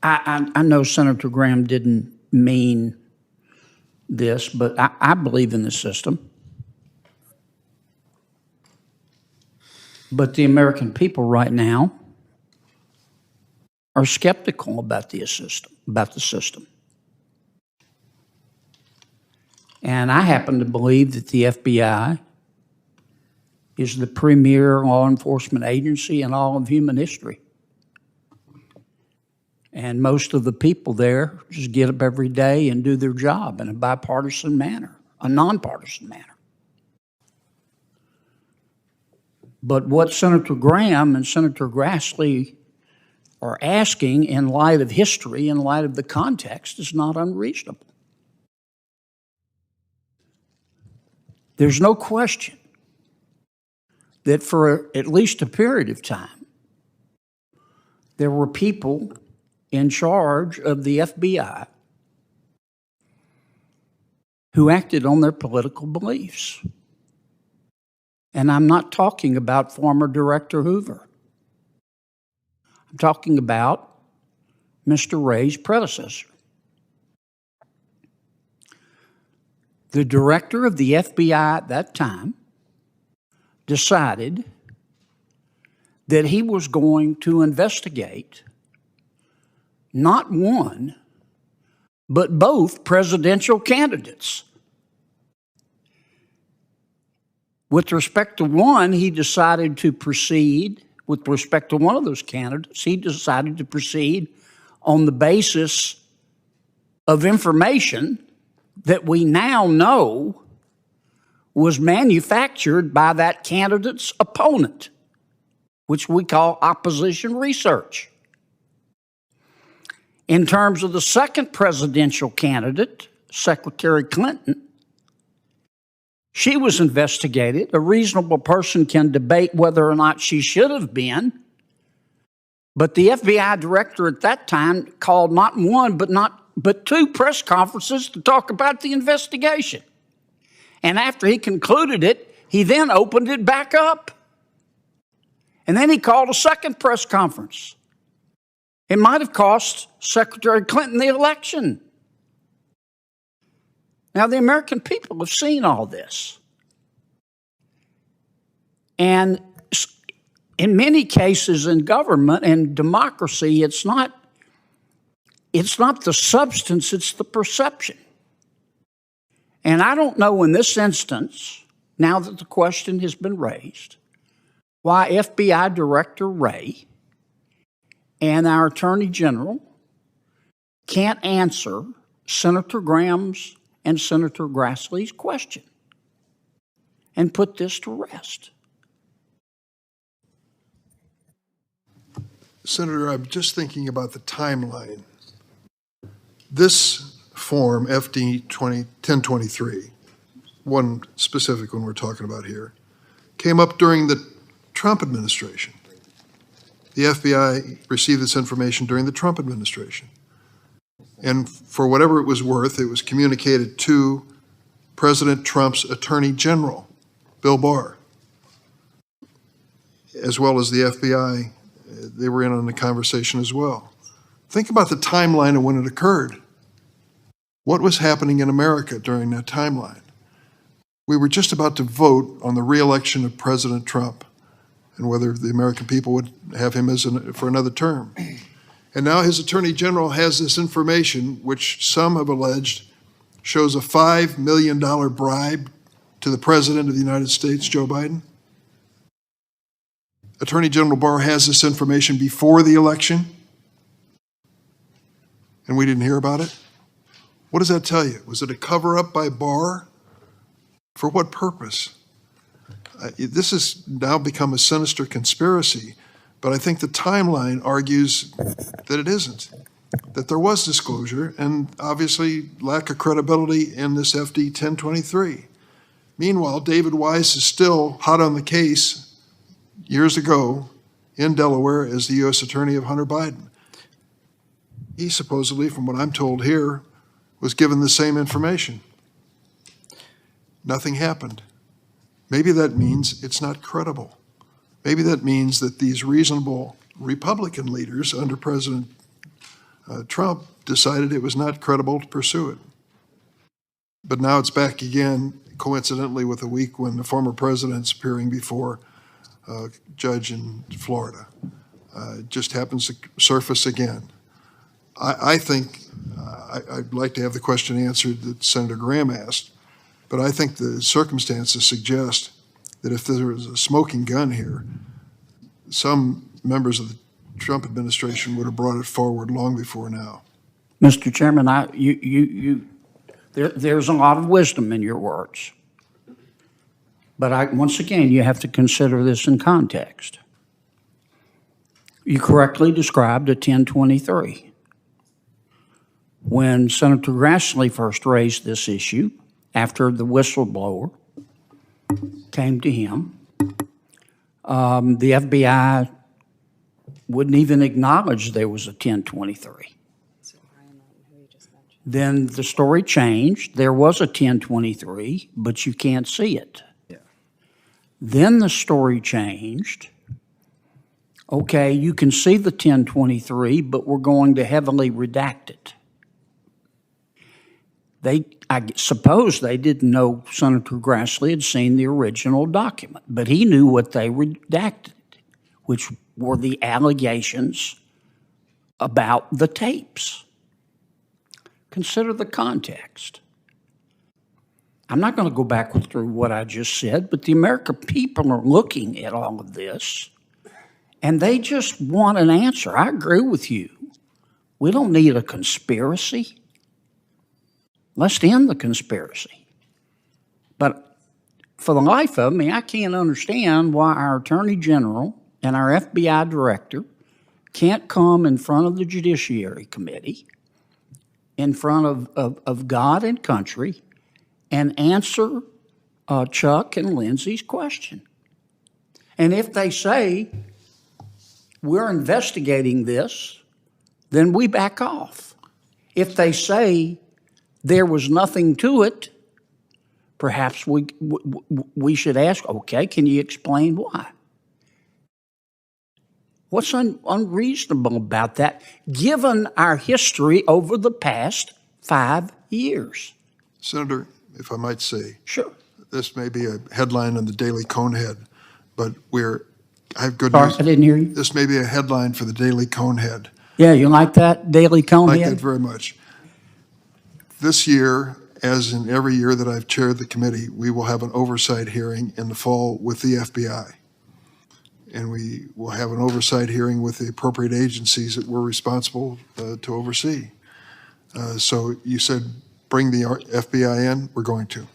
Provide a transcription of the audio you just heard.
I know Senator Graham didn't mean this, but I believe in the system. But the American people right now are skeptical about the system. And I happen to believe that the FBI is the premier law enforcement agency in all of human history. And most of the people there just get up every day and do their job in a bipartisan manner, a nonpartisan manner. But what Senator Graham and Senator Grassley are asking in light of history, in light of the context, is not unreasonable. There's no question that for at least a period of time, there were people in charge of the FBI who acted on their political beliefs. And I'm not talking about former Director Hoover. I'm talking about Mr. Wray's predecessor. The director of the FBI at that time decided that he was going to investigate not one, but both presidential candidates. With respect to one, he decided to proceed, with respect to one of those candidates, he decided to proceed on the basis of information that we now know was manufactured by that candidate's opponent, which we call opposition research. In terms of the second presidential candidate, Secretary Clinton, she was investigated. A reasonable person can debate whether or not she should have been, but the FBI director at that time called not one, but two press conferences to talk about the investigation. And after he concluded it, he then opened it back up. And then he called a second press conference. It might have cost Secretary Clinton the election. Now, the American people have seen all this. And in many cases in government and democracy, it's not the substance, it's the perception. And I don't know in this instance, now that the question has been raised, why FBI Director Wray and our Attorney General can't answer Senator Graham's and Senator Grassley's question and put this to rest. Senator, I'm just thinking about the timeline. This form, FD 1023, one specific one we're talking about here, came up during the Trump administration. The FBI received this information during the Trump administration. And for whatever it was worth, it was communicated to President Trump's Attorney General, Bill Barr, as well as the FBI. They were in on the conversation as well. Think about the timeline of when it occurred. What was happening in America during that timeline? We were just about to vote on the re-election of President Trump and whether the American people would have him for another term. And now his Attorney General has this information, which some have alleged shows a $5 million bribe to the President of the United States, Joe Biden. Attorney General Barr has this information before the election, and we didn't hear about it. What does that tell you? Was it a cover-up by Barr? For what purpose? This has now become a sinister conspiracy, but I think the timeline argues that it isn't, that there was disclosure and obviously lack of credibility in this FD 1023. Meanwhile, David Weiss is still hot on the case years ago in Delaware as the U.S. Attorney of Hunter Biden. He supposedly, from what I'm told here, was given the same information. Nothing happened. Maybe that means it's not credible. Maybe that means that these reasonable Republican leaders under President Trump decided it was not credible to pursue it. But now it's back again, coincidentally with a week when the former president's appearing before a judge in Florida. It just happens to surface again. I think I'd like to have the question answered that Senator Graham asked, but I think the circumstances suggest that if there was a smoking gun here, some members of the Trump administration would have brought it forward long before now. Mr. Chairman, there's a lot of wisdom in your words. But once again, you have to consider this in context. You correctly described a 1023. When Senator Grassley first raised this issue, after the whistleblower came to him, the FBI wouldn't even acknowledge there was a 1023. Then the story changed. There was a 1023, but you can't see it. Yeah. Then the story changed. Okay, you can see the 1023, but we're going to heavily redact it. I suppose they didn't know Senator Grassley had seen the original document, but he knew what they redacted, which were the allegations about the tapes. Consider the context. I'm not going to go back through what I just said, but the American people are looking at all of this, and they just want an answer. I agree with you. We don't need a conspiracy. Let's end the conspiracy. But for the life of me, I can't understand why our Attorney General and our FBI Director can't come in front of the Judiciary Committee, in front of God and country, and answer Chuck and Lindsay's question. And if they say, we're investigating this, then we back off. If they say there was nothing to it, perhaps we should ask, okay, can you explain why? What's unreasonable about that, given our history over the past 5 years? Senator, if I might say, sure. This may be a headline on the Daily Conehead, but I have good Sorry, news. I didn't hear you. This may be a headline for the Daily Conehead. Yeah, you like that, Daily Conehead? I like that very much. This year, as in every year that I've chaired the committee, we will have an oversight hearing in the fall with the FBI. And we will have an oversight hearing with the appropriate agencies that we're responsible to oversee. So you said bring the FBI in, we're going to.